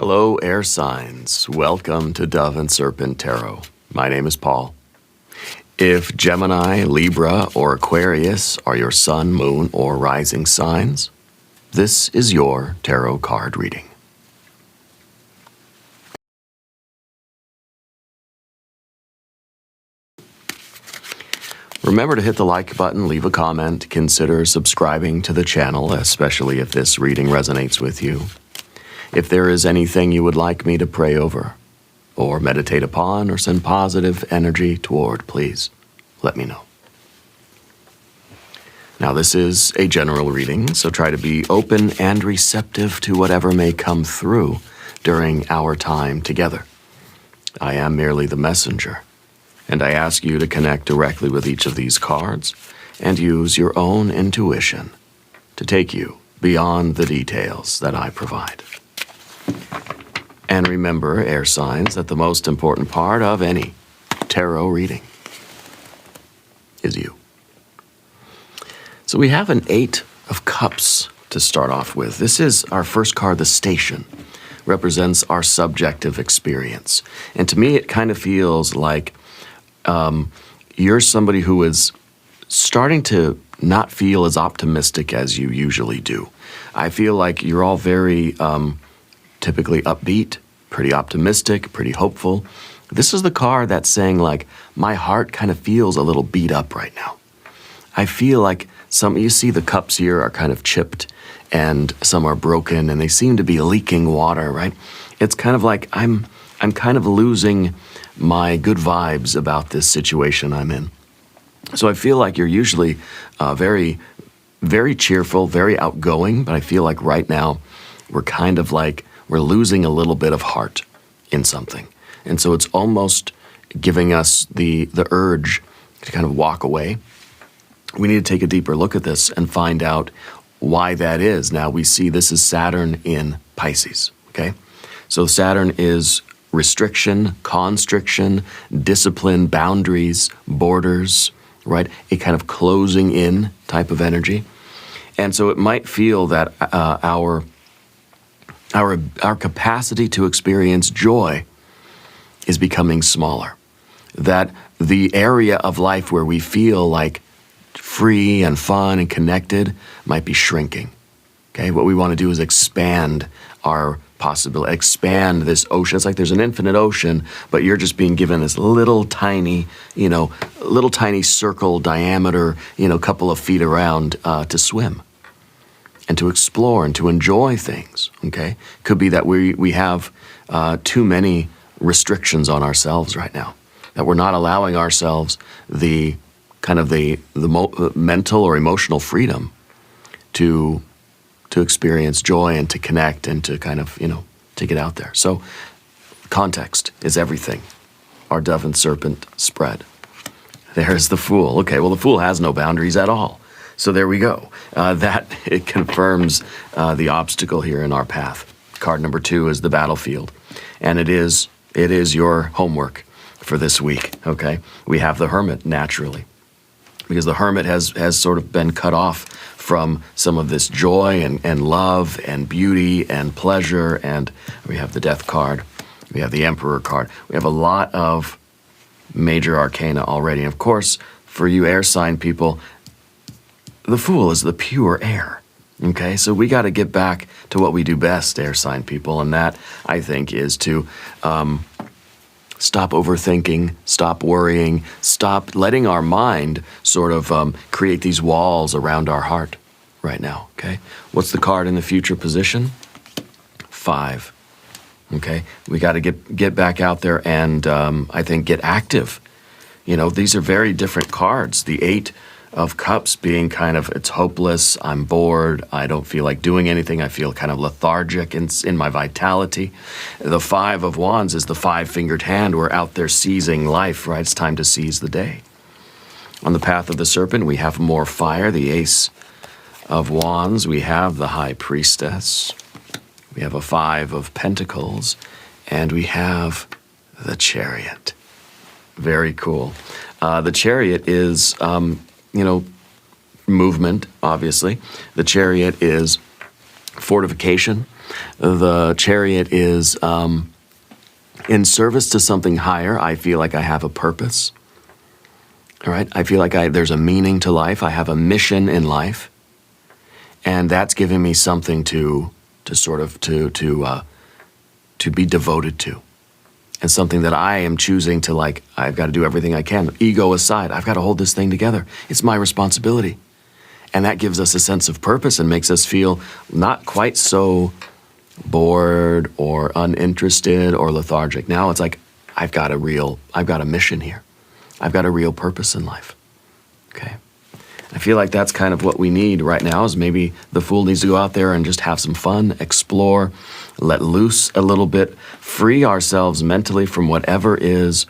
Hello, air signs. Welcome to Dove and Serpent Tarot. My name is Paul. If Gemini, Libra, or Aquarius are your sun, moon, or rising signs, this is your tarot card reading. Remember to hit the like button, leave a comment, consider subscribing to the channel, especially if this reading resonates with you. If there is anything you would like me to pray over, or meditate upon, or send positive energy toward, please let me know. Now, this is a general reading, so try to be open and receptive to whatever may come through during our time together. I am merely the messenger, and I ask you to connect directly with each of these cards and use your own intuition to take you beyond the details that I provide. And remember, air signs, that the most important part of any tarot reading is you. So we have an 8 of Cups to start off with. This is our first card, the Station. Represents our subjective experience. And to me, it kind of feels like you're somebody who is starting to not feel as optimistic as you usually do. I feel like you're all very typically upbeat, pretty optimistic, pretty hopeful. This is the card that's saying, like, my heart kind of feels a little beat up right now. I feel like you see the cups here are kind of chipped and some are broken and they seem to be leaking water, right? It's kind of like I'm kind of losing my good vibes about this situation I'm in. So I feel like you're usually very, very cheerful, very outgoing, but I feel like right now we're kind of like we're losing a little bit of heart in something. And so it's almost giving us the urge to kind of walk away. We need to take a deeper look at this and find out why that is. Now we see this is Saturn in Pisces, okay? So Saturn is restriction, constriction, discipline, boundaries, borders, right? A kind of closing in type of energy. And so it might feel that our capacity to experience joy is becoming smaller. That the area of life where we feel like free and fun and connected might be shrinking. Okay, what we want to do is expand our possibility, expand this ocean. It's like there's an infinite ocean, but you're just being given this little tiny, little tiny circle diameter, couple of feet around to swim and to explore and to enjoy things, okay? Could be that we have too many restrictions on ourselves right now, that we're not allowing ourselves the mental or emotional freedom to experience joy and to connect and to kind of, to get out there. So context is everything. Our Dove and Serpent spread. There's the Fool. Okay, well, the Fool has no boundaries at all. So there we go. It confirms the obstacle here in our path. Card number 2 is the Battlefield. And it is your homework for this week, okay? We have the Hermit, naturally, because the Hermit has sort of been cut off from some of this joy and love and beauty and pleasure. And we have the Death card. We have the Emperor card. We have a lot of major arcana already. And of course, for you air sign people, the Fool is the pure air, okay? So we got to get back to what we do best, air sign people, and that, I think, is to stop overthinking, stop worrying, stop letting our mind sort of create these walls around our heart right now, okay? What's the card in the future position? 5, okay? We got to get back out there and, I think, get active. These are very different cards. The 8 of Cups being kind of, it's hopeless, I'm bored, I don't feel like doing anything, I feel kind of lethargic in my vitality. The 5 of Wands is the 5-fingered hand. We're out there seizing life, right? It's time to seize the day. On the path of the Serpent, we have more fire, the Ace of Wands, we have the High Priestess, we have a 5 of Pentacles, and we have the Chariot. Very cool. The Chariot is movement, obviously. The Chariot is fortification. The Chariot is in service to something higher. I feel like I have a purpose. All right, I feel like there's a meaning to life. I have a mission in life, and that's giving me something to be devoted to, and something that I am choosing to, like, I've got to do everything I can. Ego aside, I've got to hold this thing together. It's my responsibility, and that gives us a sense of purpose and makes us feel not quite so bored or uninterested or lethargic. Now it's like I've got a mission here. I've got a real purpose in life. Okay. I feel like that's kind of what we need right now, is maybe the Fool needs to go out there and just have some fun, explore, let loose a little bit, free ourselves mentally from whatever is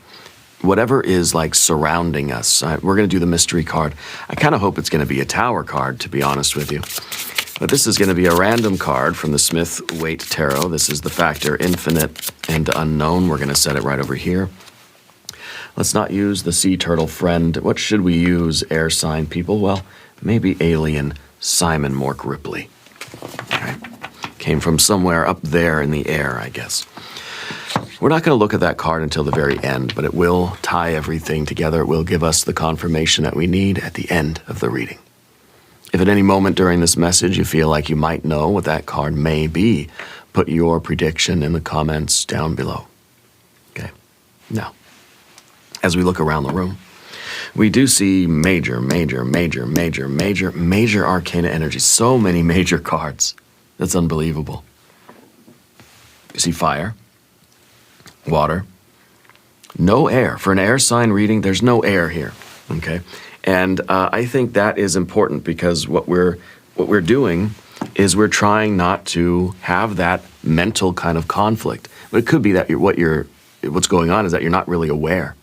like surrounding us. We're going to do the mystery card. I kind of hope it's going to be a Tower card, to be honest with you. But this is going to be a random card from the Smith-Waite Tarot. This is the factor infinite and unknown. We're going to set it right over here. Let's not use the sea turtle friend. What should we use, air sign people? Well, maybe alien Simon Mork Ripley. All right. Came from somewhere up there in the air, I guess. We're not going to look at that card until the very end, but it will tie everything together. It will give us the confirmation that we need at the end of the reading. If at any moment during this message you feel like you might know what that card may be, put your prediction in the comments down below. Okay. Now, as we look around the room, we do see major arcana energy. So many major cards. That's unbelievable. You see fire, water, no air. For an air sign reading, there's no air here, okay? And I think that is important, because what we're doing is we're trying not to have that mental kind of conflict. But it could be that what's going on is that you're not really aware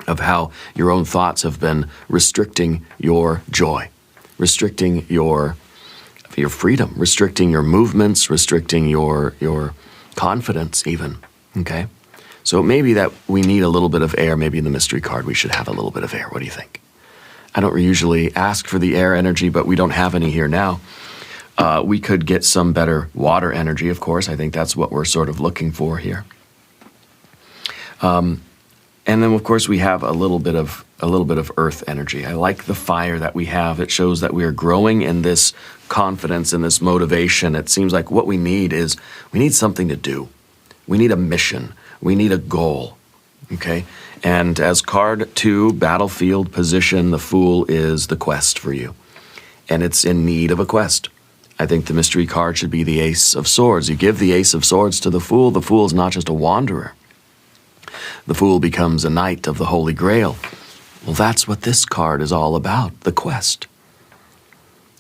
of how your own thoughts have been restricting your joy, restricting your freedom, restricting your movements, restricting your confidence even, okay? So it may be that we need a little bit of air. Maybe in the mystery card we should have a little bit of air. What do you think? I don't usually ask for the air energy, but we don't have any here now. We could get some better water energy, of course. I think that's what we're sort of looking for here. And then, of course, we have a little bit of earth energy. I like the fire that we have. It shows that we are growing in this confidence and this motivation. It seems like what we need something to do. We need a mission. We need a goal. Okay? And as card 2, battlefield position, the Fool is the quest for you. And it's in need of a quest. I think the mystery card should be the Ace of Swords. You give the Ace of Swords to the Fool. The Fool is not just a wanderer. The Fool becomes a knight of the Holy Grail. Well, that's what this card is all about, the quest.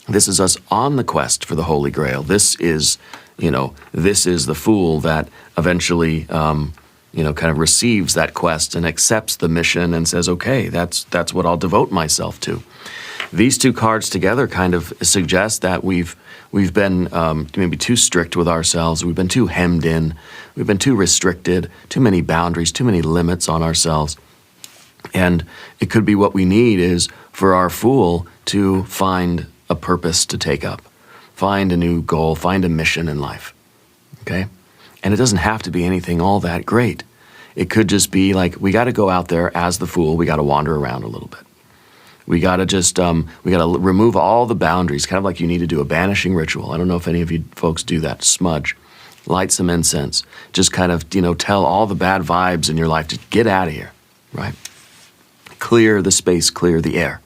This is us on the quest for the Holy Grail. This is the Fool that eventually, kind of receives that quest and accepts the mission and says, okay, that's what I'll devote myself to. These two cards together kind of suggest that we've been maybe too strict with ourselves. We've been too hemmed in. We've been too restricted, too many boundaries, too many limits on ourselves. And it could be what we need is for our Fool to find a purpose to take up, find a new goal, find a mission in life, okay? And it doesn't have to be anything all that great. It could just be like, we got to go out there as the Fool. We got to wander around a little bit. We got to just, we got to remove all the boundaries, kind of like you need to do a banishing ritual. I don't know if any of you folks do that. Smudge, light some incense, just kind of, tell all the bad vibes in your life to get out of here, right? Clear the space, clear the air.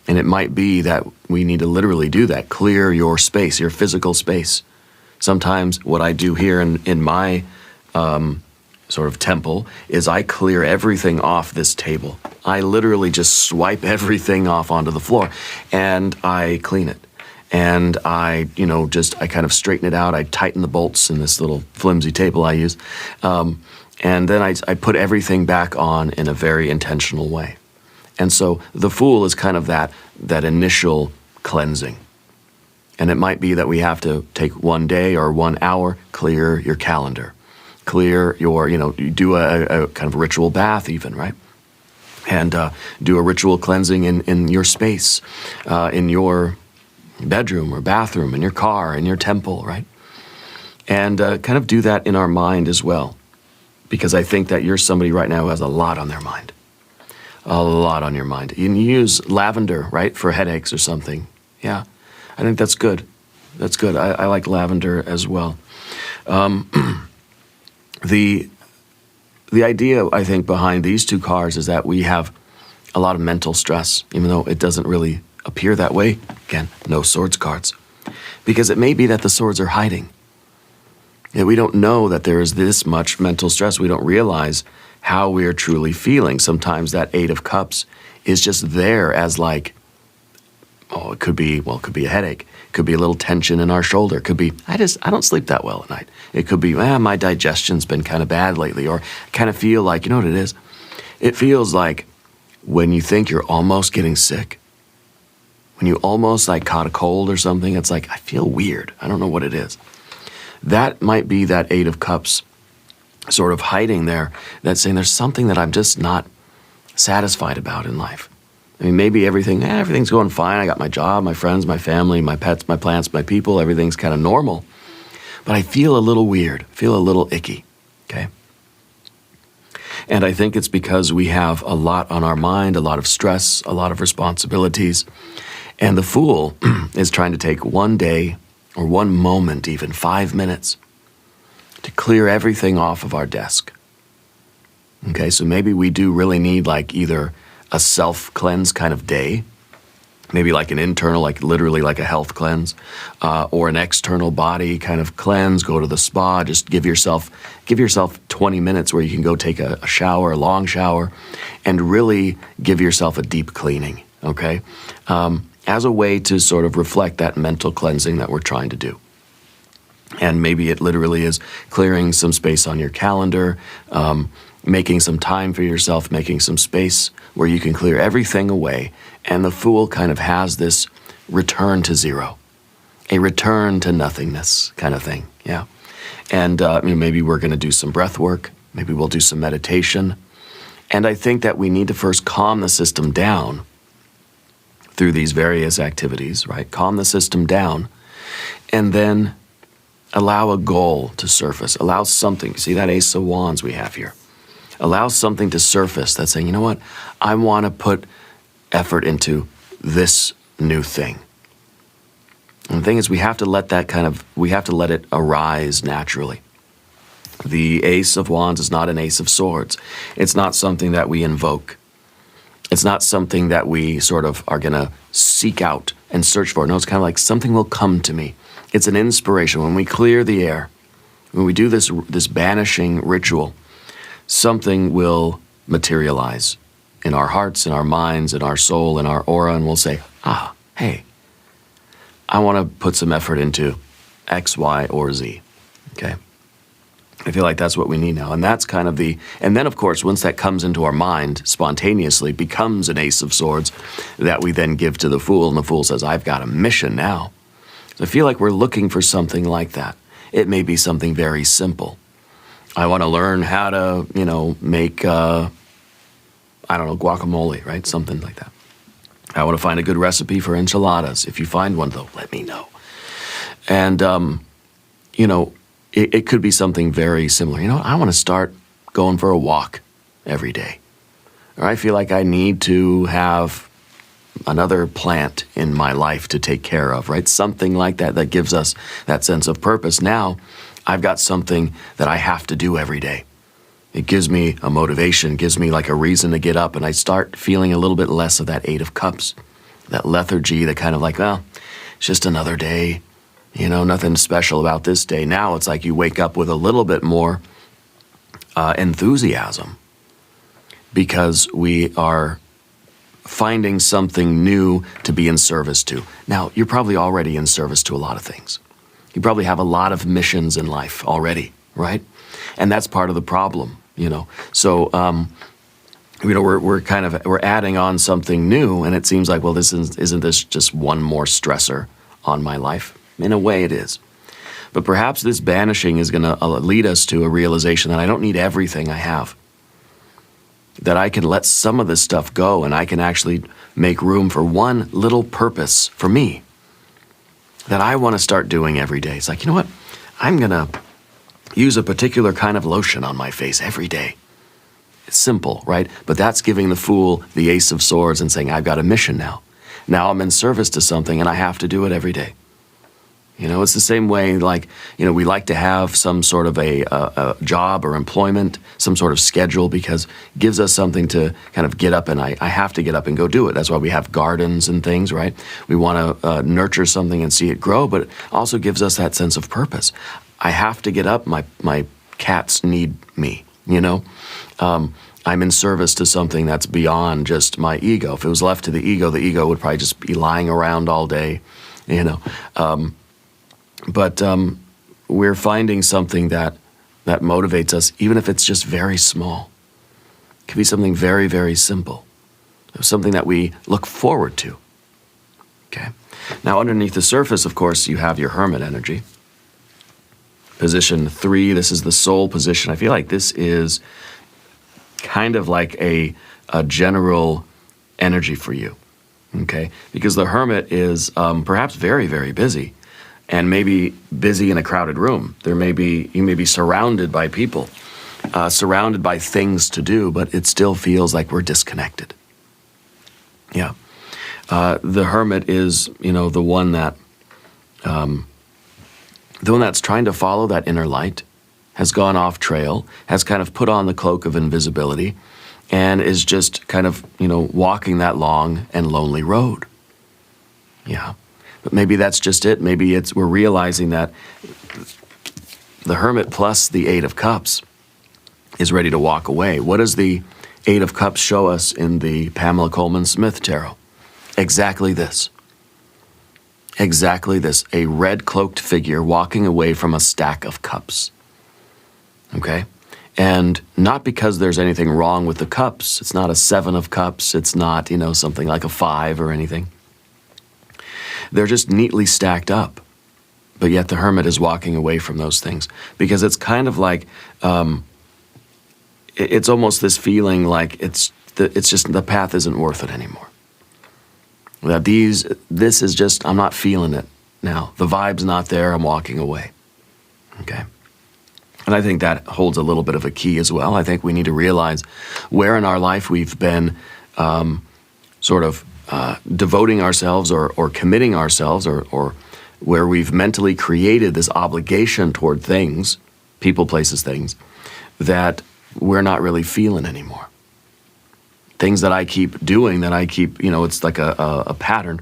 And it might be that we need to literally do that, clear your space, your physical space. Sometimes what I do here in my sort of temple is I clear everything off this table. I literally just swipe everything off onto the floor and I clean it. And I kind of straighten it out. I tighten the bolts in this little flimsy table I use. And then I put everything back on in a very intentional way. And so the Fool is kind of that initial cleansing. And it might be that we have to take 1 day or 1 hour, clear your calendar. Clear your, you do a kind of ritual bath even, right? And do a ritual cleansing in your space, in your bedroom or bathroom, in your car, in your temple, right? And kind of do that in our mind as well. Because I think that you're somebody right now who has a lot on their mind. A lot on your mind. You can use lavender, right, for headaches or something. Yeah, I think that's good. That's good. I like lavender as well. The idea, I think, behind these two cards is that we have a lot of mental stress, even though it doesn't really appear that way. Again, no swords cards. Because it may be that the swords are hiding. Yeah, we don't know that there is this much mental stress. We don't realize how we are truly feeling. Sometimes that Eight of Cups is just there as like, oh, it could be a headache. It could be a little tension in our shoulder. It could be, I don't sleep that well at night. It could be, my digestion's been kind of bad lately. Or I kind of feel like, you know what it is? It feels like when you think you're almost getting sick, when you almost like caught a cold or something, it's like, I feel weird. I don't know what it is. That might be that Eight of Cups sort of hiding there, that's saying there's something that I'm just not satisfied about in life. I mean, maybe everything's going fine. I got my job, my friends, my family, my pets, my plants, my people. Everything's kind of normal. But I feel a little weird, feel a little icky, okay? And I think it's because we have a lot on our mind, a lot of stress, a lot of responsibilities. And the Fool is trying to take one day or one moment, even 5 minutes, to clear everything off of our desk. Okay, so maybe we do really need like either a self-cleanse kind of day, maybe like an internal, like literally like a health cleanse, or an external body kind of cleanse, go to the spa, just give yourself 20 minutes where you can go take a shower, a long shower, and really give yourself a deep cleaning, okay? As a way to sort of reflect that mental cleansing that we're trying to do. And maybe it literally is clearing some space on your calendar, making some time for yourself, making some space where you can clear everything away. And the Fool kind of has this return to zero, a return to nothingness kind of thing, yeah. And maybe we're going to do some breath work. Maybe we'll do some meditation. And I think that we need to first calm the system down through these various activities, right? Calm the system down, and then allow a goal to surface. Allow something. See that Ace of Wands we have here? Allow something to surface that's saying, you know what? I want to put effort into this new thing. And the thing is, we have to let it arise naturally. The Ace of Wands is not an Ace of Swords. It's not something that we invoke. It's not something that we sort of are going to seek out and search for. No, it's kind of like something will come to me. It's an inspiration. When we clear the air, when we do this banishing ritual, something will materialize in our hearts, in our minds, in our soul, in our aura, and we'll say, hey, I want to put some effort into X, Y, or Z, okay? I feel like that's what we need now. And that's kind of and then of course, once that comes into our mind spontaneously, becomes an Ace of Swords that we then give to the Fool. And the Fool says, I've got a mission now. So I feel like we're looking for something like that. It may be something very simple. I want to learn how to, make, guacamole, right? Something like that. I want to find a good recipe for enchiladas. If you find one, though, let me know. And, it could be something very similar. I want to start going for a walk every day. Or I feel like I need to have another plant in my life to take care of, right? Something like that that gives us that sense of purpose. Now, I've got something that I have to do every day. It gives me a motivation, gives me like a reason to get up, and I start feeling a little bit less of that Eight of Cups, that lethargy, that kind of like, well, it's just another day. Nothing special about this day. Now it's like you wake up with a little bit more enthusiasm because we are finding something new to be in service to. Now, you're probably already in service to a lot of things. You probably have a lot of missions in life already, right? And that's part of the problem, So, we're adding on something new, and it seems like, well, isn't this just one more stressor on my life? In a way it is. But perhaps this banishing is going to lead us to a realization that I don't need everything I have. That I can let some of this stuff go, and I can actually make room for one little purpose for me. that I want to start doing every day. It's like, you know what? I'm going to use a particular kind of lotion on my face every day. It's simple, right? But that's giving the fool the Ace of Swords and saying, I've got a mission now. Now I'm in service to something and I have to do it every day. You know, it's the same way, like, you know, we like to have some sort of a job or employment, some sort of schedule, because it gives us something to kind of get up, and I have to get up and go do it. That's why we have gardens and things, right? We want to nurture something and see it grow, but it also gives us that sense of purpose. I have to get up. My cats need me, you know? I'm in service to something that's beyond just my ego. If it was left to the ego would probably just be lying around all day, you know? But we're finding something that motivates us, even if it's just very small. It could be something very, very simple, something that we look forward to. Okay. Now, underneath the surface, of course, you have your hermit energy. Position 3, this is the soul position. I feel like this is kind of like a general energy for you, okay? Because the hermit is perhaps very, very busy, and maybe busy in a crowded room. You may be surrounded by people, surrounded by things to do, but it still feels like we're disconnected. Yeah. The hermit is, you know, the one that's trying to follow that inner light, has gone off trail, has kind of put on the cloak of invisibility, and is just kind of, you know, walking that long and lonely road. Yeah. But maybe that's just it. Maybe we're realizing that the hermit plus the Eight of Cups is ready to walk away. What does the Eight of Cups show us in the Pamela Coleman Smith Tarot? Exactly this. Exactly this. A red-cloaked figure walking away from a stack of cups. Okay? And not because there's anything wrong with the cups. It's not a 7 of cups. It's not, you know, something like a 5 or anything. They're just neatly stacked up. But yet the hermit is walking away from those things. Because it's kind of like, it's almost this feeling like it's just the path isn't worth it anymore. That this is just, I'm not feeling it now. The vibe's not there, I'm walking away. Okay? And I think that holds a little bit of a key as well. I think we need to realize where in our life we've been devoting ourselves or committing ourselves or where we've mentally created this obligation toward things, people, places, things, that we're not really feeling anymore. Things that I keep doing, that I keep, you know, it's like a pattern.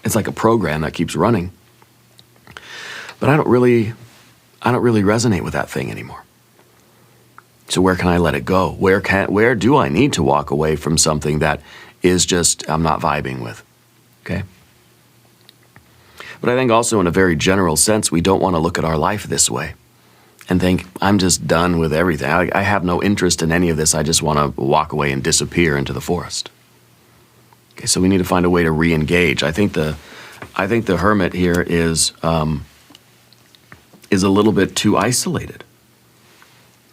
It's like a program that keeps running. But I don't really resonate with that thing anymore. So where can I let it go? Where do I need to walk away from something that is just, I'm not vibing with? Okay? But I think also in a very general sense, we don't want to look at our life this way and think, I'm just done with everything. I have no interest in any of this. I just want to walk away and disappear into the forest. Okay, so we need to find a way to re-engage. I think the hermit here is a little bit too isolated.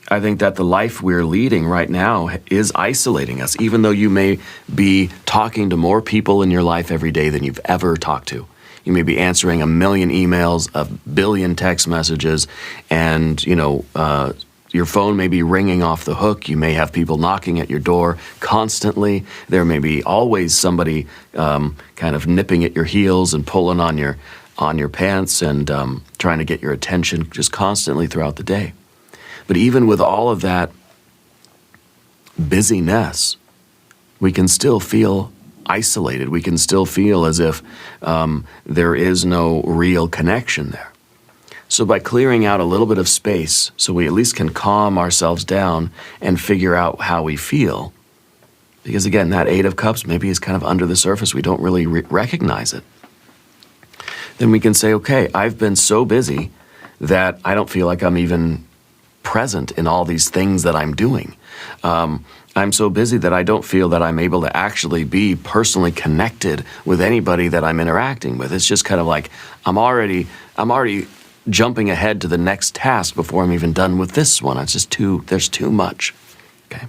I think that the life we're leading right now is isolating us, even though you may be talking to more people in your life every day than you've ever talked to. You may be answering 1 million emails, 1 billion text messages, and, you know, your phone may be ringing off the hook. You may have people knocking at your door constantly. There may be always somebody kind of nipping at your heels and pulling on your pants and trying to get your attention just constantly throughout the day. But even with all of that busyness, we can still feel isolated. We can still feel as if there is no real connection there. So by clearing out a little bit of space, so we at least can calm ourselves down and figure out how we feel, because again, that Eight of Cups maybe is kind of under the surface. We don't really recognize it. Then we can say, okay, I've been so busy that I don't feel like I'm even present in all these things that I'm doing. I'm so busy that I don't feel that I'm able to actually be personally connected with anybody that I'm interacting with. It's just kind of like I'm already jumping ahead to the next task before I'm even done with this one. It's just there's too much. Okay.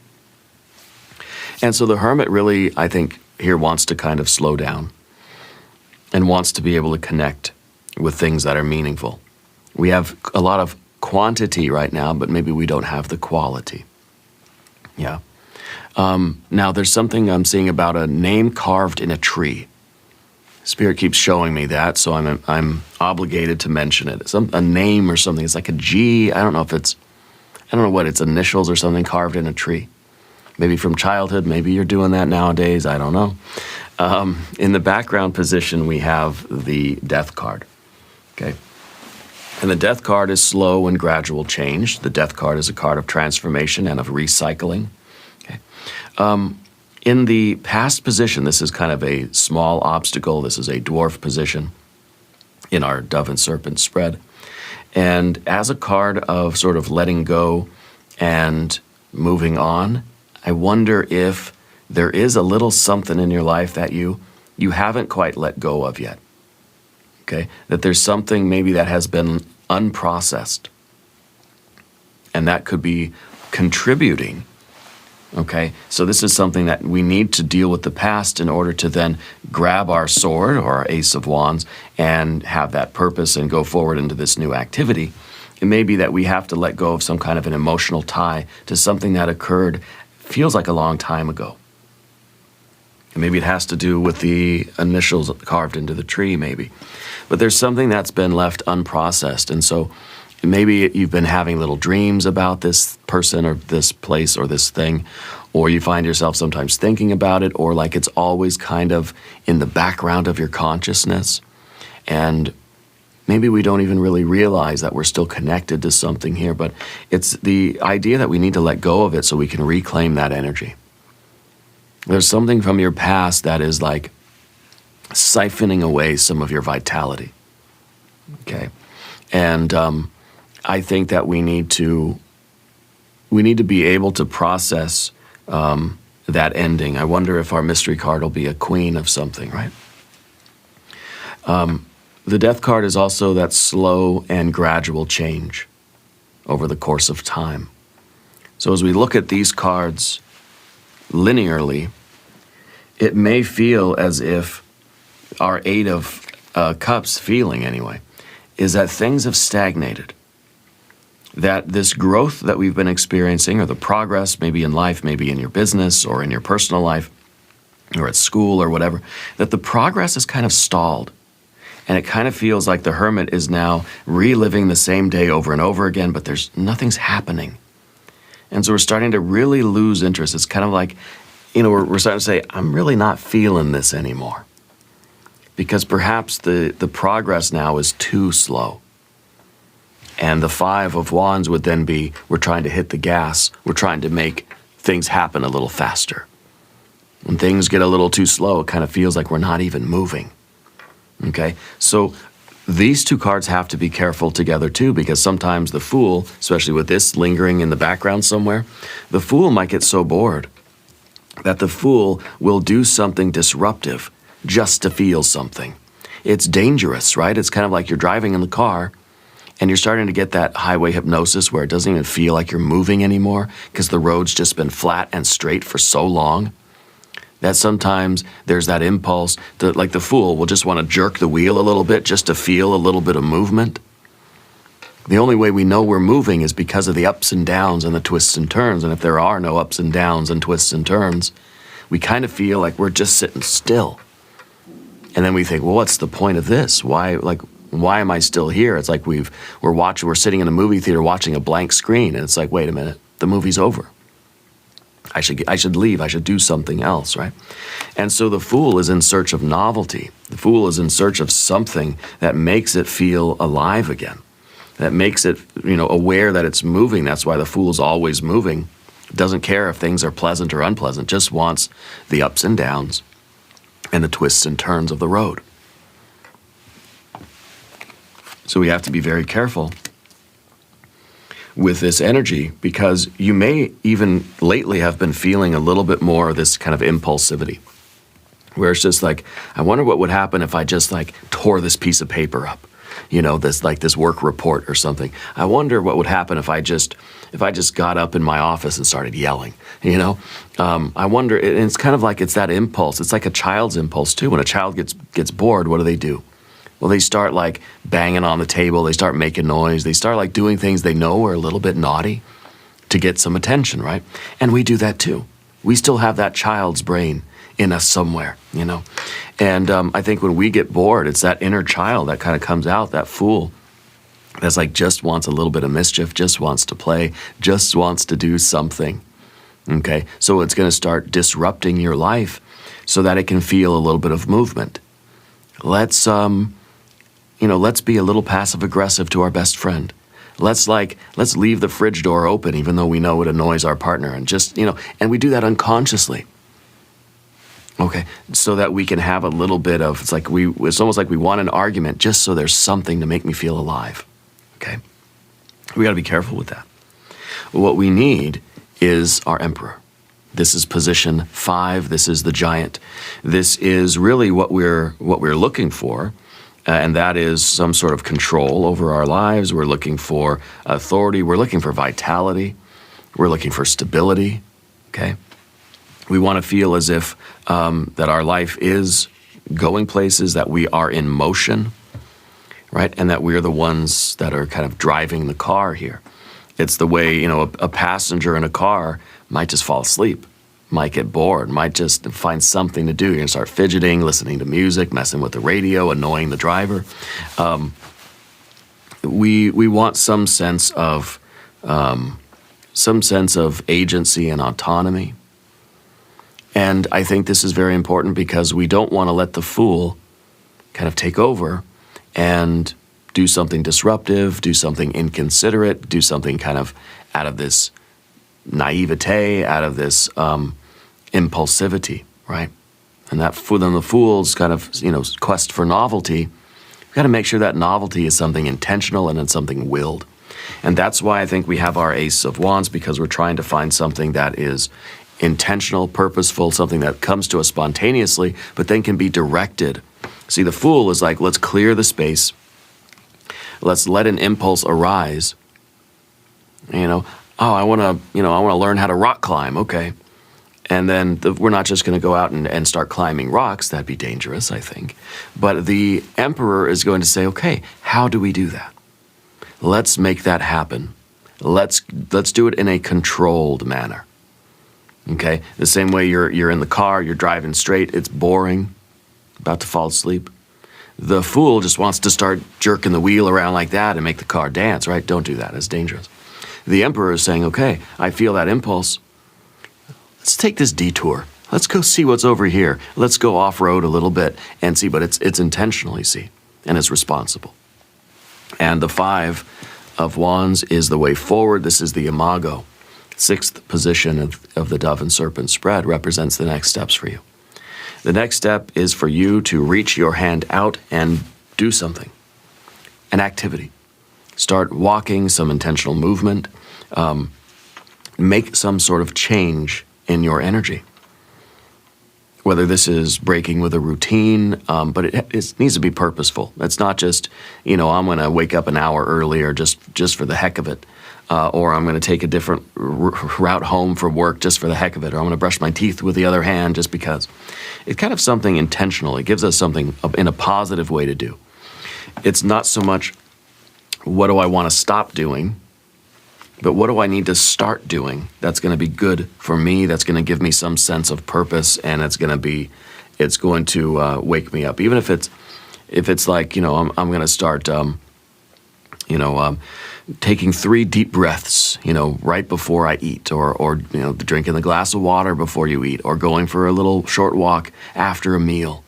And so the hermit really, I think, here wants to kind of slow down and wants to be able to connect with things that are meaningful. We have a lot of quantity right now, but maybe we don't have the quality. Yeah. Now, there's something I'm seeing about a name carved in a tree. Spirit keeps showing me that, so I'm obligated to mention it. A name or something. It's like a G. I don't know what it's initials or something carved in a tree. Maybe from childhood. Maybe you're doing that nowadays. I don't know. In the background position, we have the Death card. Okay. And the Death card is slow and gradual change. The Death card is a card of transformation and of recycling. Okay. In the past position, this is kind of a small obstacle. This is a dwarf position in our Dove and Serpent spread. And as a card of sort of letting go and moving on, I wonder if there is a little something in your life that you haven't quite let go of yet. Okay? That there's something maybe that has been unprocessed. And that could be contributing. Okay? So this is something that we need to deal with the past in order to then grab our sword or our Ace of Wands and have that purpose and go forward into this new activity. It may be that we have to let go of some kind of an emotional tie to something that occurred, feels like a long time ago. And maybe it has to do with the initials carved into the tree, maybe. But there's something that's been left unprocessed. And so maybe you've been having little dreams about this person or this place or this thing, or you find yourself sometimes thinking about it, or like it's always kind of in the background of your consciousness. And maybe we don't even really realize that we're still connected to something here, but it's the idea that we need to let go of it so we can reclaim that energy. There's something from your past that is like siphoning away some of your vitality. Okay? And I think that we need to be able to process that ending. I wonder if our mystery card will be a queen of something, right? The Death card is also that slow and gradual change over the course of time. So as we look at these cards linearly, it may feel as if our Eight of Cups feeling anyway, is that things have stagnated. That this growth that we've been experiencing, or the progress maybe in life, maybe in your business or in your personal life, or at school or whatever, that the progress is kind of stalled. And it kind of feels like the hermit is now reliving the same day over and over again, but nothing's happening. And so we're starting to really lose interest. It's kind of like, we're starting to say, I'm really not feeling this anymore. Because perhaps the progress now is too slow. And the Five of Wands would then be, we're trying to hit the gas. We're trying to make things happen a little faster. When things get a little too slow, it kind of feels like we're not even moving. Okay? So these two cards have to be careful together too, because sometimes the Fool, especially with this lingering in the background somewhere, the Fool might get so bored that the Fool will do something disruptive just to feel something. It's dangerous, right? It's kind of like you're driving in the car and you're starting to get that highway hypnosis where it doesn't even feel like you're moving anymore because the road's just been flat and straight for so long. That sometimes there's that impulse to, like the Fool will just want to jerk the wheel a little bit just to feel a little bit of movement. The only way we know we're moving is because of the ups and downs and the twists and turns. And if there are no ups and downs and twists and turns, we kind of feel like we're just sitting still. And then we think, well, what's the point of this? Why am I still here? It's like we're sitting in a movie theater watching a blank screen, and it's like, wait a minute, the movie's over. I should leave. I should do something else, right? And so the Fool is in search of novelty. The Fool is in search of something that makes it feel alive again, that makes it, aware that it's moving. That's why the Fool's always moving. Doesn't care if things are pleasant or unpleasant, just wants the ups and downs and the twists and turns of the road. So we have to be very careful with this energy, because you may even lately have been feeling a little bit more of this kind of impulsivity, where it's just like, I wonder what would happen if I just tore this piece of paper up, this work report or something. I wonder what would happen if I just got up in my office and started yelling, I wonder, it's kind of like it's that impulse. It's like a child's impulse too. When a child gets bored, what do? Well, they start like banging on the table. They start making noise. They start like doing things they know are a little bit naughty to get some attention, right? And we do that too. We still have that child's brain in us somewhere, you know? And I think when we get bored, it's that inner child that kind of comes out, that fool that's like just wants a little bit of mischief, just wants to play, just wants to do something, okay? So it's going to start disrupting your life so that it can feel a little bit of movement. Let's be a little passive aggressive to our best friend. Let's leave the fridge door open even though we know it annoys our partner, and just, and we do that unconsciously. Okay, so that we can have a little bit of, it's almost like we want an argument just so there's something to make me feel alive. Okay, we got to be careful with that. What we need is our emperor. This is position 5. This is the giant. This is really what we're looking for, and that is some sort of control over our lives. We're looking for authority. We're looking for vitality. We're looking for stability. Okay, we want to feel as if that our life is going places, that we are in motion, right, and that we're the ones that are kind of driving the car here. It's the way, a passenger in a car might just fall asleep, might get bored, might just find something to do. You're going to start fidgeting, listening to music, messing with the radio, annoying the driver. We want some sense of agency and autonomy. And I think this is very important because we don't want to let the fool kind of take over and do something disruptive, do something inconsiderate, do something kind of out of this naivete, out of this impulsivity, right? And that then the fool's kind of, quest for novelty, we've got to make sure that novelty is something intentional and it's something willed. And that's why I think we have our Ace of Wands, because we're trying to find something that is intentional, purposeful, something that comes to us spontaneously, but then can be directed. See, the fool is like, let's clear the space. Let's let an impulse arise. I want to learn how to rock climb. Okay. And then we're not just going to go out and start climbing rocks. That'd be dangerous, I think. But the emperor is going to say, okay, how do we do that? Let's make that happen. Let's do it in a controlled manner. Okay? The same way you're in the car, you're driving straight, it's boring, about to fall asleep. The fool just wants to start jerking the wheel around like that and make the car dance, right? Don't do that. It's dangerous. The emperor is saying, okay, I feel that impulse. Let's take this detour. Let's go see what's over here. Let's go off-road a little bit and see, but it's intentional, you see, and it's responsible. And the 5 of Wands is the way forward. This is the imago. 6th position of the dove and serpent spread represents the next steps for you. The next step is for you to reach your hand out and do something, an activity. Start walking, some intentional movement. Make some sort of change in your energy. Whether this is breaking with a routine, but it needs to be purposeful. It's not just, I'm going to wake up an hour earlier just for the heck of it. Or I'm going to take a different route home from work just for the heck of it, or I'm going to brush my teeth with the other hand just because. It's kind of something intentional. It gives us something in a positive way to do. It's not so much, what do I want to stop doing, but what do I need to start doing that's going to be good for me, that's going to give me some sense of purpose, and it's going to wake me up. Even if it's like, I'm going to start, taking 3 deep breaths, right before I eat, or drinking a glass of water before you eat, or going for a little short walk after a meal.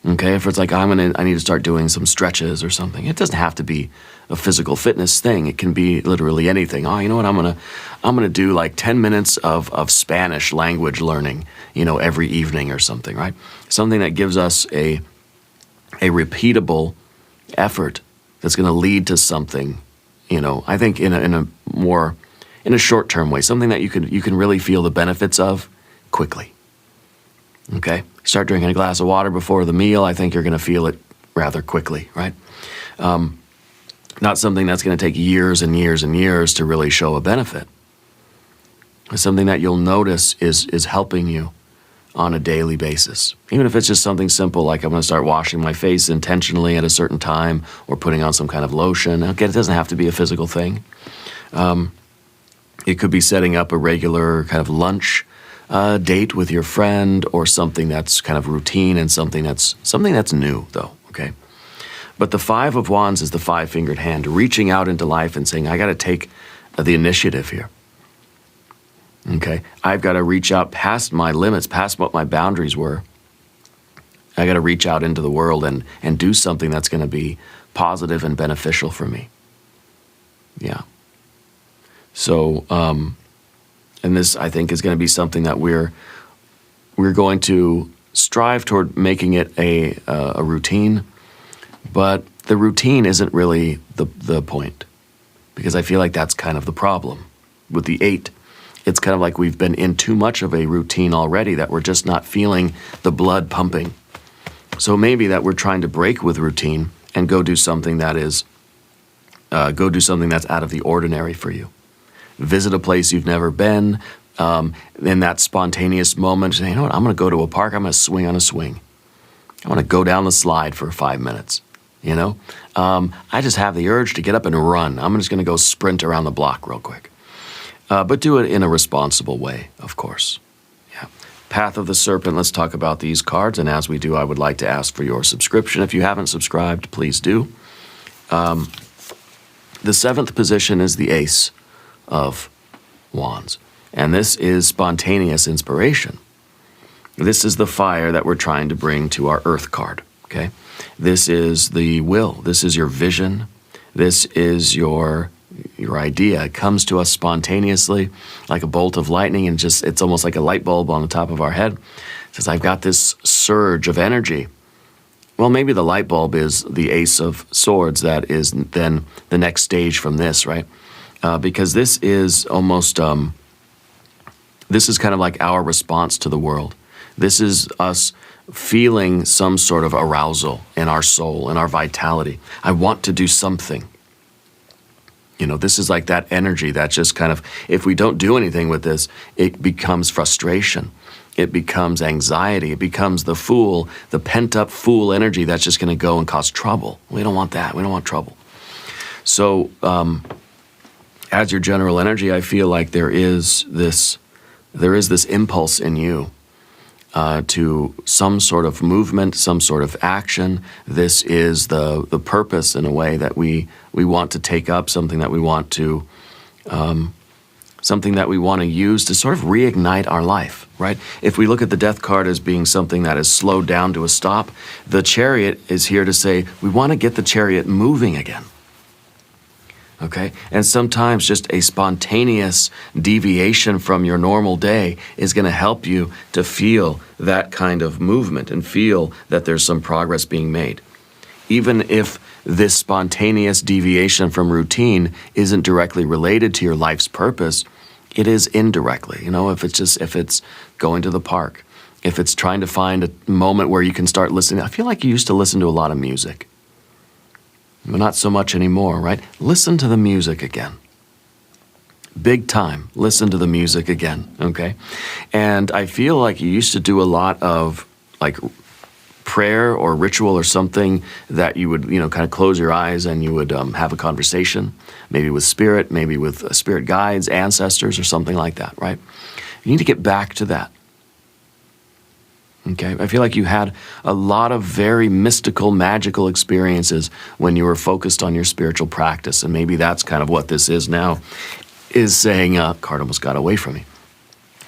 Okay, if it's like I need to start doing some stretches or something. It doesn't have to be a physical fitness thing. It can be literally anything. Oh, you know what? I'm gonna do like 10 minutes of Spanish language learning, every evening or something, right? Something that gives us a repeatable effort that's going to lead to something. I think in a short-term way, something that you can really feel the benefits of quickly. Okay? Start drinking a glass of water before the meal. I think you're going to feel it rather quickly, right? Not something that's going to take years and years and years to really show a benefit. It's something that you'll notice is helping you on a daily basis. Even if it's just something simple like I'm going to start washing my face intentionally at a certain time or putting on some kind of lotion. Okay, it doesn't have to be a physical thing. It could be setting up a regular kind of lunch date with your friend, or something that's kind of routine and something that's new, though, okay? But the Five of Wands is the five-fingered hand, reaching out into life and saying, I got to take the initiative here. Okay, I've got to reach out past my limits, past what my boundaries were. I got to reach out into the world and do something that's going to be positive and beneficial for me. Yeah. So, and this, I think, is going to be something that we're going to strive toward making it a routine, but the routine isn't really the point, because I feel like that's kind of the problem with the 8. It's kind of like we've been in too much of a routine already, that we're just not feeling the blood pumping. So maybe that we're trying to break with routine and go do something that is, that's out of the ordinary for you. Visit a place you've never been, in that spontaneous moment, say, you know what, I'm going to go to a park, I'm going to swing on a swing. I want to go down the slide for 5 minutes, you know? I just have the urge to get up and run. I'm just going to go sprint around the block real quick. But do it in a responsible way, of course. Yeah. Path of the Serpent, let's talk about these cards. And as we do, I would like to ask for your subscription. If you haven't subscribed, please do. The 7th position is the Ace of Wands. And this is spontaneous inspiration. This is the fire that we're trying to bring to our Earth card, okay? This is the will. This is your vision. This is your idea. It comes to us spontaneously like a bolt of lightning, and it's almost like a light bulb on the top of our head. It says, I've got this surge of energy. Well, maybe the light bulb is the Ace of Swords. That is then the next stage from this, right? Because this is almost, this is kind of like our response to the world. This is us feeling some sort of arousal in our soul, in our vitality. I want to do something. You know, this is like that energy that just kind of, if we don't do anything with this, it becomes frustration. It becomes anxiety. It becomes the fool, the pent-up fool energy that's just going to go and cause trouble. We don't want that. We don't want trouble. So, as your general energy, I feel like there is this impulse in you to some sort of movement, some sort of action. This is the purpose, in a way, that we want to take up, something that we want to use to sort of reignite our life, right? If we look at the Death card as being something that is slowed down to a stop, the Chariot is here to say we want to get the Chariot moving again. Okay? And sometimes just a spontaneous deviation from your normal day is going to help you to feel that kind of movement and feel that there's some progress being made. Even if this spontaneous deviation from routine isn't directly related to your life's purpose, it is indirectly. You know, if it's going to the park, if it's trying to find a moment where you can start listening. I feel like you used to listen to a lot of music. But not so much anymore, right? Listen to the music again. Big time. Listen to the music again, okay? And I feel like you used to do a lot of like prayer or ritual or something that you would, you know, kind of close your eyes and you would have a conversation, maybe with spirit, maybe with spirit guides, ancestors, or something like that, right? You need to get back to that. Okay, I feel like you had a lot of very mystical, magical experiences when you were focused on your spiritual practice, and maybe that's kind of what this is now, is saying, card almost got away from me.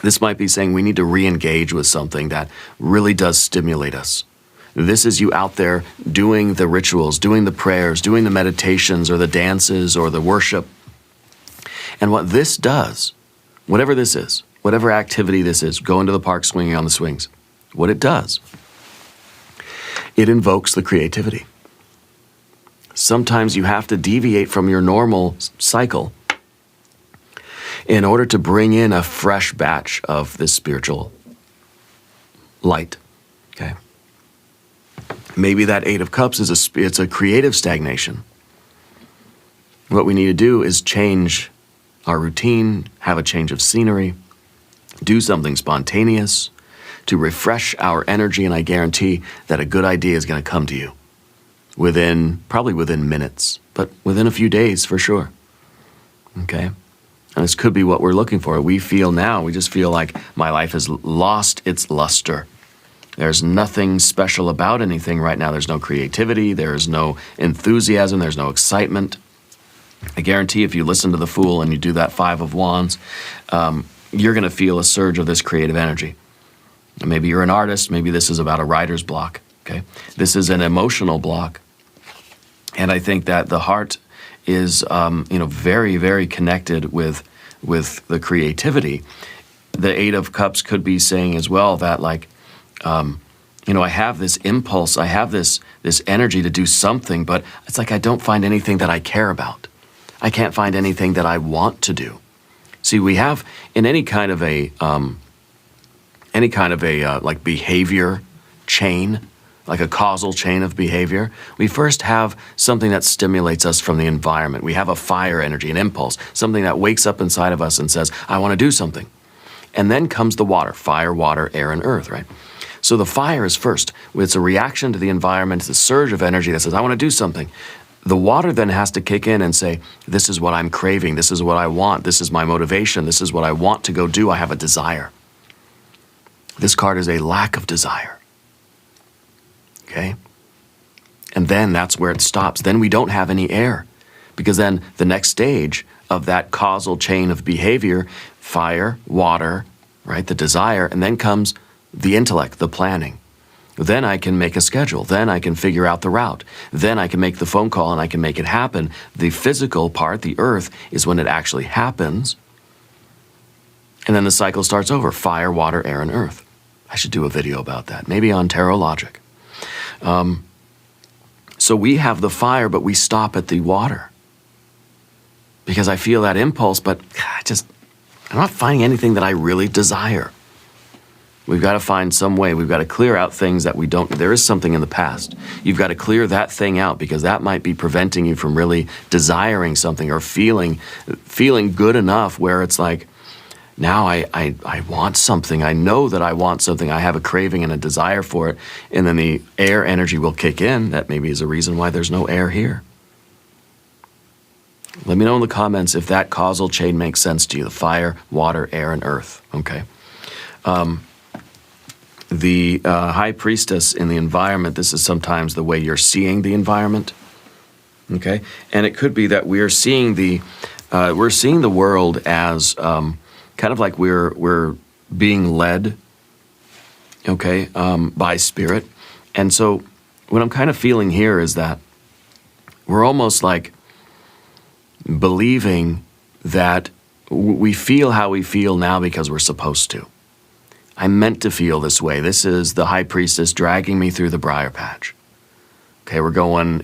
This might be saying we need to re-engage with something that really does stimulate us. This is you out there doing the rituals, doing the prayers, doing the meditations or the dances or the worship. And what this does, whatever this is, whatever activity this is, going to the park, swinging on the swings, what it does, it invokes the creativity. Sometimes you have to deviate from your normal cycle in order to bring in a fresh batch of this spiritual light, okay? Maybe that 8 of Cups it's a creative stagnation. What we need to do is change our routine, have a change of scenery, do something spontaneous, to refresh our energy, and I guarantee that a good idea is going to come to you probably within minutes, but within a few days for sure. Okay? And this could be what we're looking for. We just feel like my life has lost its luster. There's nothing special about anything right now. There's no creativity. There is no enthusiasm. There's no excitement. I guarantee if you listen to the Fool and you do that 5 of Wands, you're going to feel a surge of this creative energy. And maybe you're an artist. Maybe this is about a writer's block. Okay, this is an emotional block. And I think that the heart is, very, very connected with the creativity. The 8 of Cups could be saying as well that, like, I have this impulse, I have this energy to do something, but it's like I don't find anything that I care about. I can't find anything that I want to do. See, we have in any kind of a like behavior chain, like a causal chain of behavior, we first have something that stimulates us from the environment. We have a fire energy, an impulse, something that wakes up inside of us and says, I want to do something. And then comes the water, fire, water, air, and earth, right? So the fire is first. It's a reaction to the environment. It's a surge of energy that says, I want to do something. The water then has to kick in and say, this is what I'm craving. This is what I want. This is my motivation. This is what I want to go do. I have a desire. This card is a lack of desire. Okay? And then that's where it stops. Then we don't have any air. Because then the next stage of that causal chain of behavior, fire, water, right, the desire, and then comes the intellect, the planning. Then I can make a schedule. Then I can figure out the route. Then I can make the phone call and I can make it happen. The physical part, the earth, is when it actually happens. And then the cycle starts over. Fire, water, air, and earth. I should do a video about that. Maybe on Tarot Logic. So we have the fire, but we stop at the water. Because I feel that impulse, but I'm not finding anything that I really desire. We've got to find some way. We've got to clear out things that we don't. There is something in the past. You've got to clear that thing out because that might be preventing you from really desiring something or feeling good enough where it's like, now I want something. I know that I want something. I have a craving and a desire for it. And then the air energy will kick in. That maybe is a reason why there's no air here. Let me know in the comments if that causal chain makes sense to you. The fire, water, air, and earth. Okay. The High Priestess in the environment, this is sometimes the way you're seeing the environment. Okay. And it could be that we're seeing the world as kind of like we're being led, okay, by spirit. And so what I'm kind of feeling here is that we're almost like believing that we feel how we feel now because we're supposed to. I'm meant to feel this way. This is the High Priestess dragging me through the briar patch. Okay, we're going,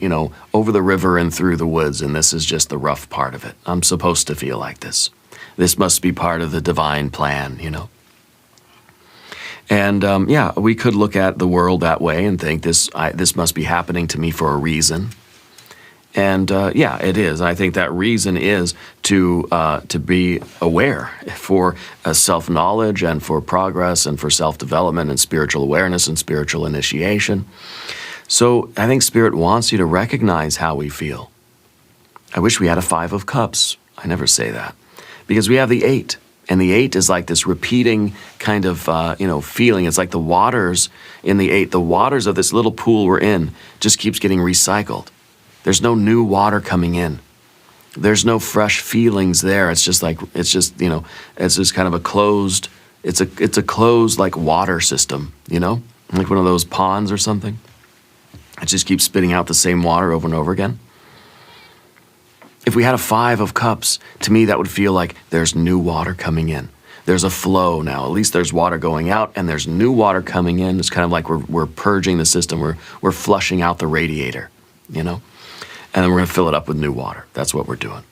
over the river and through the woods, and this is just the rough part of it. I'm supposed to feel like this. This must be part of the divine plan, And we could look at the world that way and think this must be happening to me for a reason. And it is. I think that reason is to be aware for self-knowledge and for progress and for self-development and spiritual awareness and spiritual initiation. So I think Spirit wants you to recognize how we feel. I wish we had a 5 of Cups. I never say that. Because we have the 8. And the 8 is like this repeating kind of, feeling. It's like the waters in the 8. The waters of this little pool we're in just keeps getting recycled. There's no new water coming in. There's no fresh feelings there. It's just kind of a closed, it's a closed like water system, like one of those ponds or something. It just keeps spitting out the same water over and over again. If we had a 5 of Cups, to me that would feel like there's new water coming in. There's a flow now. At least there's water going out and there's new water coming in. It's kind of like we're purging the system. We're flushing out the radiator, And then we're going to fill it up with new water. That's what we're doing.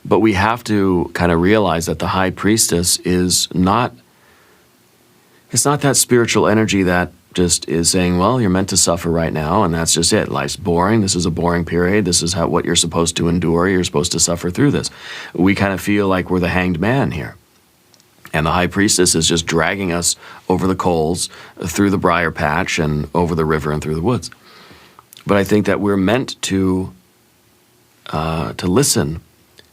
But we have to kind of realize that the High Priestess is not, it's not that spiritual energy that just is saying, well, you're meant to suffer right now, and that's just it. Life's boring. This is a boring period. This is what you're supposed to endure. You're supposed to suffer through this. We kind of feel like we're the hanged man here. And the high priestess is just dragging us over the coals, through the briar patch, and over the river and through the woods. But I think that we're meant to listen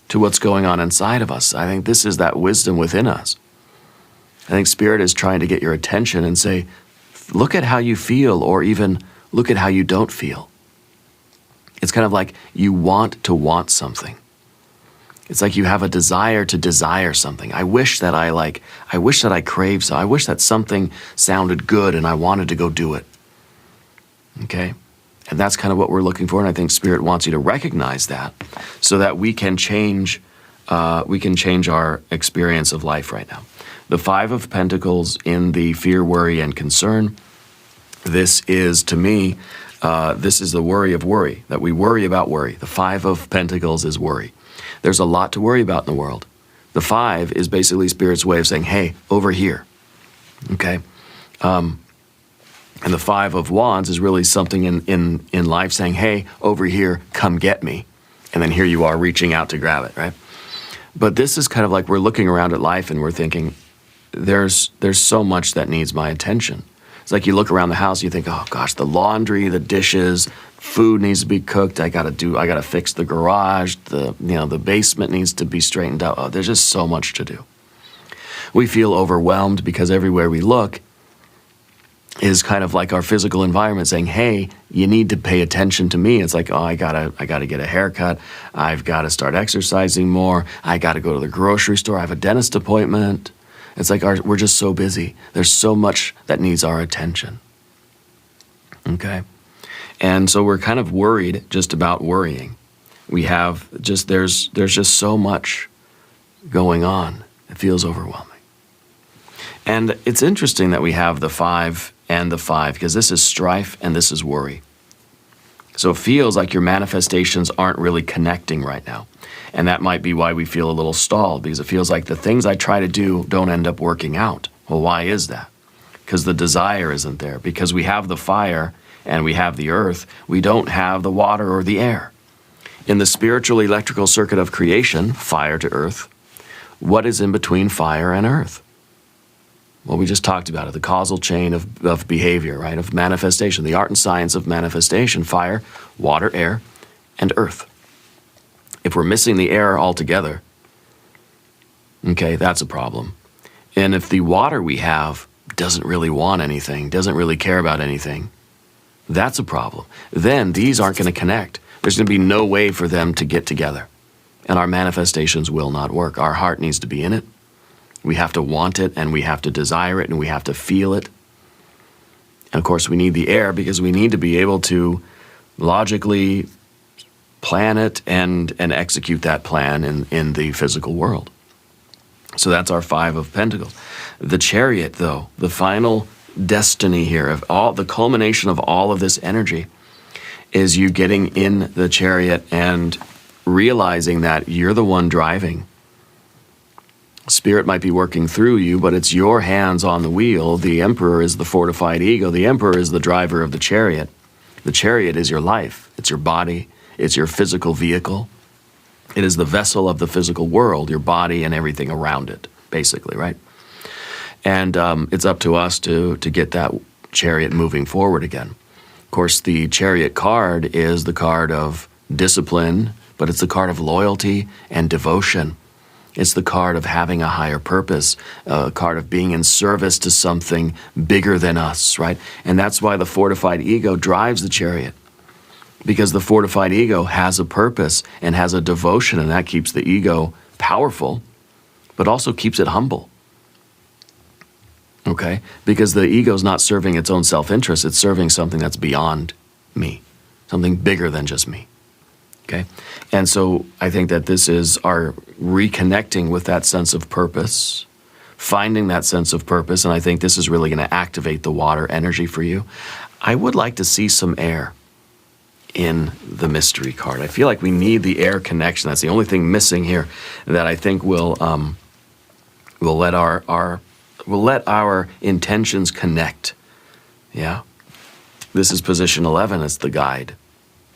to what's going on inside of us. I think this is that wisdom within us. I think Spirit is trying to get your attention and say, look at how you feel, or even look at how you don't feel. It's kind of like you want to want something. It's like you have a desire to desire something. I wish that I crave so. I wish that something sounded good and I wanted to go do it. Okay? And that's kind of what we're looking for, and I think Spirit wants you to recognize that so that we can change our experience of life right now. The Five of Pentacles in the fear, worry, and concern. This is, to me, this is the worry of worry, that we worry about worry. The Five of Pentacles is worry. There's a lot to worry about in the world. The five is basically Spirit's way of saying, hey, over here, okay? And the Five of Wands is really something in life saying, hey, over here, come get me. And then here you are reaching out to grab it, right? But this is kind of like we're looking around at life and we're thinking, there's so much that needs my attention. It's like you look around the house, you think, oh gosh, the laundry, the dishes, food needs to be cooked. I gotta fix the garage. The basement needs to be straightened out. Oh, there's just so much to do. We feel overwhelmed because everywhere we look is kind of like our physical environment saying, hey, you need to pay attention to me. It's like, oh, I gotta get a haircut. I've got to start exercising more. I got to go to the grocery store. I have a dentist appointment. It's like we're just so busy. There's so much that needs our attention. Okay? And so we're kind of worried just about worrying. We have there's just so much going on. It feels overwhelming. And it's interesting that we have the five and the five, because this is strife and this is worry. So it feels like your manifestations aren't really connecting right now. And that might be why we feel a little stalled, because it feels like the things I try to do don't end up working out. Well, why is that? Because the desire isn't there. Because we have the fire and we have the earth, we don't have the water or the air. In the spiritual electrical circuit of creation, fire to earth, what is in between fire and earth? Well, we just talked about it, the causal chain of behavior, right, of manifestation, the art and science of manifestation, fire, water, air, and earth. If we're missing the air altogether, okay, that's a problem. And if the water we have doesn't really want anything, doesn't really care about anything, that's a problem. Then these aren't going to connect. There's going to be no way for them to get together. And our manifestations will not work. Our heart needs to be in it. We have to want it, and we have to desire it, and we have to feel it. And of course, we need the air because we need to be able to logically plan it and execute that plan in the physical world. So that's our Five of Pentacles. The Chariot, though, the final destiny here, of all the culmination of all of this energy, is you getting in the chariot and realizing that you're the one driving. Spirit might be working through you, but it's your hands on the wheel. The Emperor is the fortified ego. The Emperor is the driver of the chariot. The chariot is your life. It's your body. It's your physical vehicle. It is the vessel of the physical world, your body and everything around it, basically, right? And it's up to us to get that chariot moving forward again. Of course, the chariot card is the card of discipline, but it's the card of loyalty and devotion. It's the card of having a higher purpose, a card of being in service to something bigger than us, right? And that's why the fortified ego drives the chariot, because the fortified ego has a purpose and has a devotion, and that keeps the ego powerful, but also keeps it humble. Okay? Because the ego's not serving its own self-interest, it's serving something that's beyond me, something bigger than just me. Okay? And so I think that this is our reconnecting with that sense of purpose, finding that sense of purpose, and I think this is really going to activate the water energy for you. I would like to see some air in the mystery card. I feel like we need the air connection. That's the only thing missing here that I think will let our intentions connect. Yeah? This is position 11. It's the guide.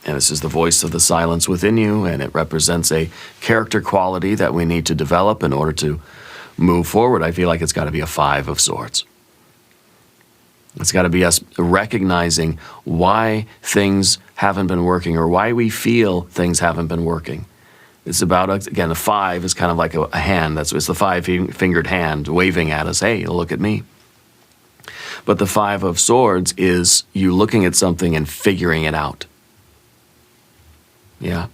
And this is the voice of the silence within you, and it represents a character quality that we need to develop in order to move forward, I feel like it's got to be a Five of Swords. It's got to be us recognizing why things haven't been working or why we feel things haven't been working. It's about, again, the five is kind of like a hand. It's the five-fingered hand waving at us, hey, look at me. But the Five of Swords is you looking at something and figuring it out. Yeah.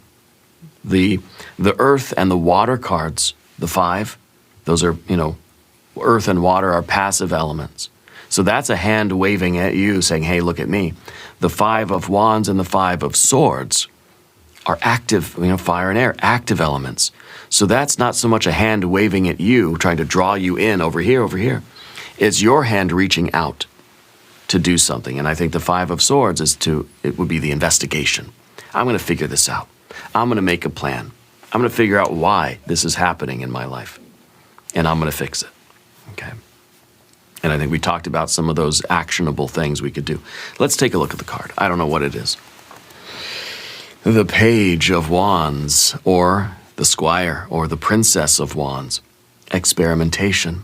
The earth and the water cards, the five, those are, earth and water are passive elements. So that's a hand waving at you saying, hey, look at me. The Five of Wands and the Five of Swords are active, fire and air, active elements. So that's not so much a hand waving at you, trying to draw you in over here. It's your hand reaching out to do something. And I think the Five of Swords it would be the investigation. I'm going to figure this out. I'm going to make a plan. I'm going to figure out why this is happening in my life. And I'm going to fix it. Okay. And I think we talked about some of those actionable things we could do. Let's take a look at the card. I don't know what it is. The Page of Wands, or the Squire, or the Princess of Wands. Experimentation,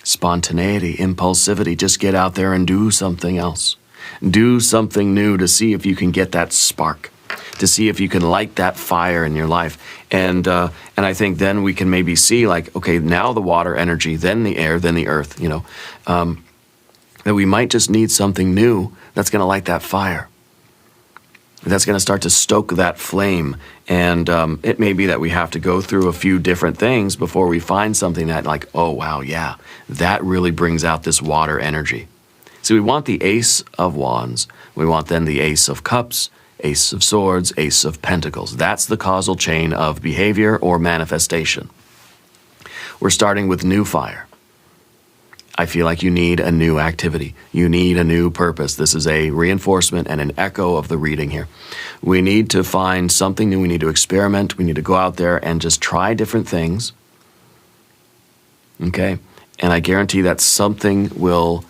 spontaneity, impulsivity. Just get out there and do something else. Do something new to see if you can get that spark, to see if you can light that fire in your life. And I think then we can maybe see, like, okay, now the water energy, then the air, then the earth, that we might just need something new that's going to light that fire. That's going to start to stoke that flame. And it may be that we have to go through a few different things before we find something that, like, oh, wow, yeah, that really brings out this water energy. So we want the Ace of Wands. We want then the Ace of Cups, Ace of Swords, Ace of Pentacles. That's the causal chain of behavior or manifestation. We're starting with new fire. I feel like you need a new activity. You need a new purpose. This is a reinforcement and an echo of the reading here. We need to find something new. We need to experiment. We need to go out there and just try different things. Okay? And I guarantee that something will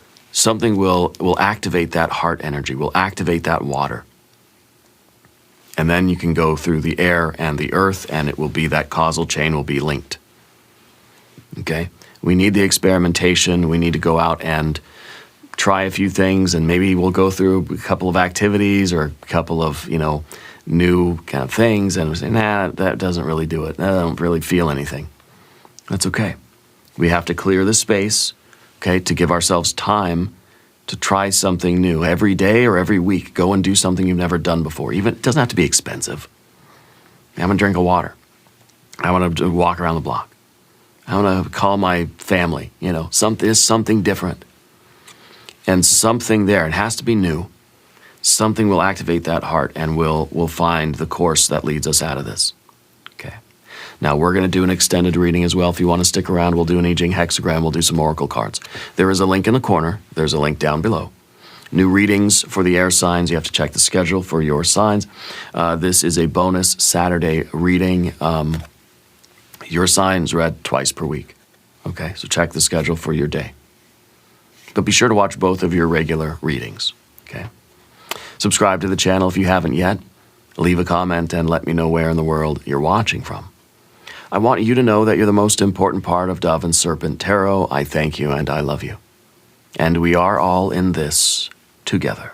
activate that heart energy, will activate that water. And then you can go through the air and the earth, and it will be that causal chain will be linked. Okay? We need the experimentation. We need to go out and try a few things, and maybe we'll go through a couple of activities or a couple of, new kind of things, and we say, nah, that doesn't really do it. I don't really feel anything. That's okay. We have to clear the space, okay, to give ourselves time to try something new. Every day or every week, go and do something you've never done before. Even, it doesn't have to be expensive. I'm going to drink a water. I want to walk around the block. I want to call my family, something different. And something there, it has to be new. Something will activate that heart, and we'll find the course that leads us out of this. Okay. Now we're going to do an extended reading as well. If you want to stick around, we'll do an I Ching hexagram. We'll do some oracle cards. There is a link in the corner. There's a link down below. New readings for the air signs. You have to check the schedule for your signs. This is a bonus Saturday reading. Your sign's read twice per week. Okay, so check the schedule for your day. But be sure to watch both of your regular readings. Okay. Subscribe to the channel if you haven't yet. Leave a comment and let me know where in the world you're watching from. I want you to know that you're the most important part of Dove and Serpent Tarot. I thank you and I love you. And we are all in this together.